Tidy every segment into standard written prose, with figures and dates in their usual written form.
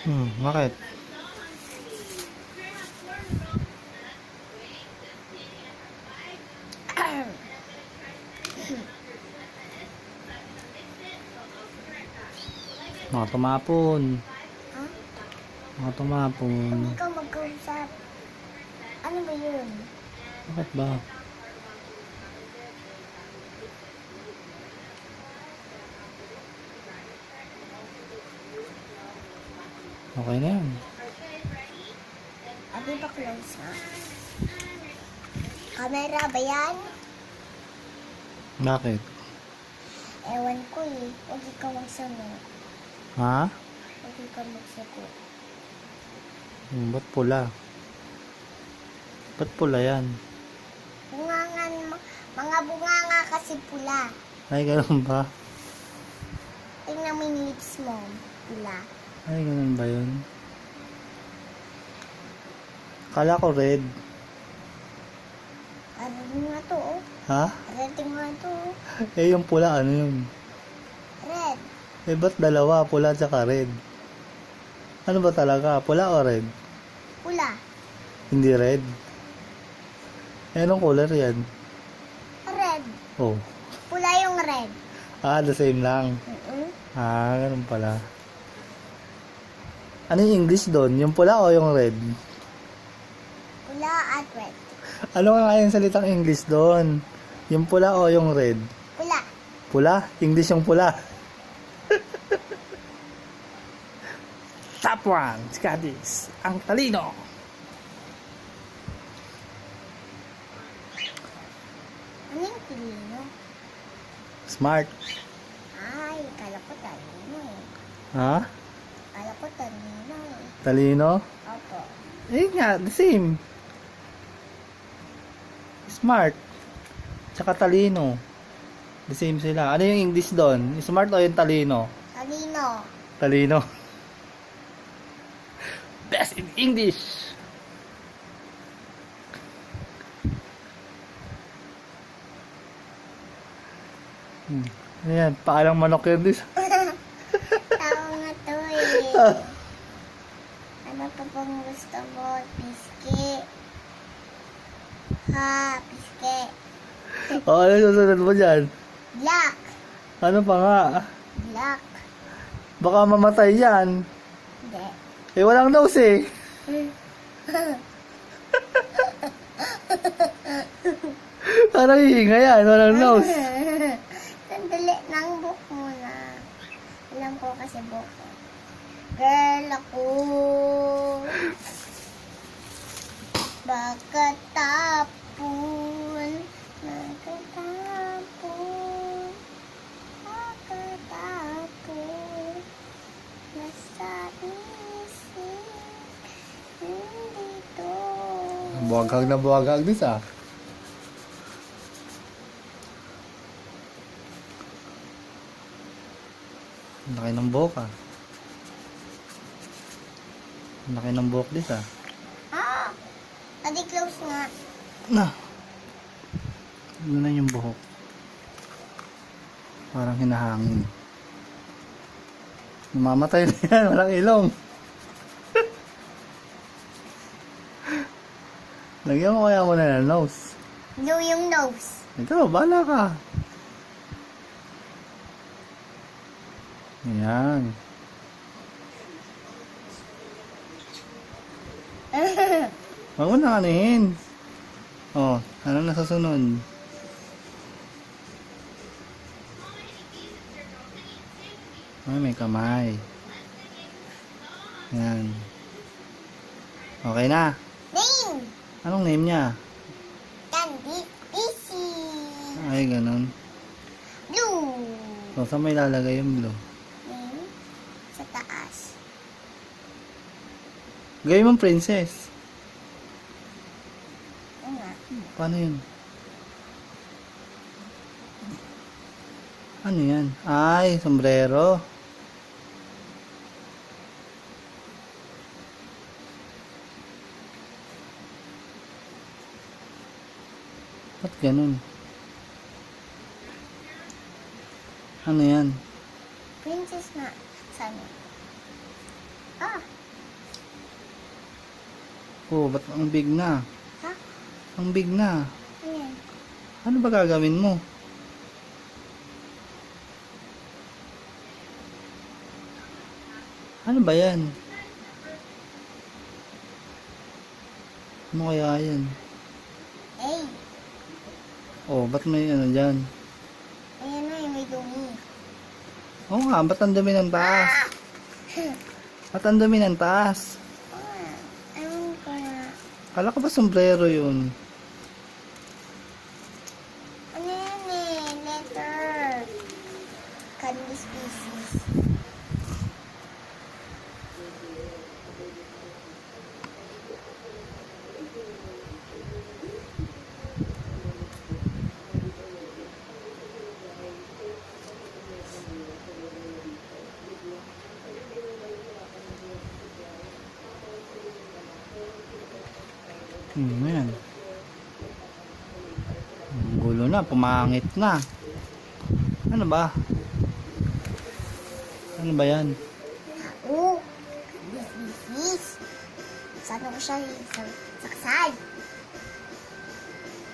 Bakit? Mga tumapon. Ha? Mga tumapon. Huwag ikaw magkausap. Ano ba yun? Bakit ba? Okay na yan. Abi ba close na? Camera ba yan? Bakit? Ewan ko eh. Huwag ikaw magsagot. Ha? Huwag ikaw magsagot. Ba't pula? Ba't pula yan? Bungangan mo. Mga bunganga kasi pula. Ay, ganun ba? Tingnan mo yung lips mo. Pula. Ay, ganun ba yun? Kala ko red. Arating nga to oh. Ha? Arating nga to oh. Eh, yung pula, ano yun? Red. Eh, ba't dalawa? Pula tsaka red? Ano ba talaga? Pula o red? Pula. Hindi red? Eh, anong color yan? Red. Oh. Pula yung red. Ah, the same lang. Ah, ganun pala. Ano yung English doon? Yung pula o yung red? Pula at red. Ano nga yung salitang English doon? Yung pula o yung red? Pula. Pula? English yung pula. Top 1, Scottish. Ang talino. Ano yung talino? Smart. Ay, kala ko talino eh. Ha? Kala ko talino eh. Talino? Opo. Eh nga, the same. Smart. Tsaka talino. The same sila. Ano yung English doon? Yung smart o yung talino? Talino. Talino. Best in English. Ayan, paalang manok yun dis. Tao nga to eh. Ano pa bang gusto mo? Piske. Ha, piske. O, ano susunod mo dyan? Black. Ano pa nga? Black. Baka mamatay yan. Hindi. Eh, walang nose eh. Parang hihinga yan, walang nose. Sandali ng book muna. Alam ko kasi book. Girl ako. Bakit tapon? Bakit tapon? Bakit tapon? Nasa isip. Hindi to. Buwagag na buwagag dis ah. Ang laki ng buhok ah. Ang laki ng buhok dis ah. Ah! Adi close nga. Na. Ano na yung buhok? Parang hinahangin. Namamatay na yan. Walang ilong. Lagyan mo kaya muna ng nose. Blue yung nose. Ikaw, bahala ka. Ayan. Huwag mo na kanihin. Oh, ano na sa sunod? Ay, may kamay. Ayan. Okay na. Name! Anong name niya? Candy Easy. Ay, ganun. Blue. So, saan may lalagay yung blue? Name sa taas. Gawin mong princess. Oo nga. Paano yun? Ano yan? Ay, sombrero. Ba't ganun? Ano yan? Princess na. Sana. Ah! Oh, ba't ang big na? Ha? Ang big na. Ayan. Ano ba gagawin mo? Ano ba yan? Ano kaya yan? Hey, Oh, ba't may ano dyan? ayan na yung may dumi. Oo nga, ba't ang dumi ng taas? Ba't ang dumi ng taas? Ewan ko na. Kala ko ba sombrero yun? Ano yan eh? Letter. Candy species. Yan. Ang gulo na, pumangit na. Ano ba? Ano ba yan? Oh, species. Saan ko siya saksay?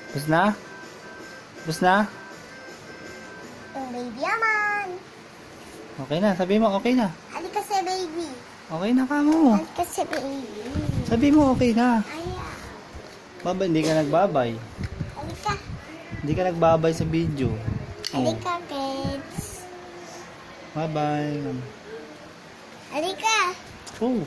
Tapos na? Tapos na? Yung baby yaman. Okay na, sabi mo okay na. Halika sa baby. Okay na ka mo. Halika sa baby. Sabi mo okay na. Ay, Babay, hindi ka nagbabay. halika. Hindi ka nagbabay sa video. Oh. Halika, kids. Bye-bye. Halika. Oh.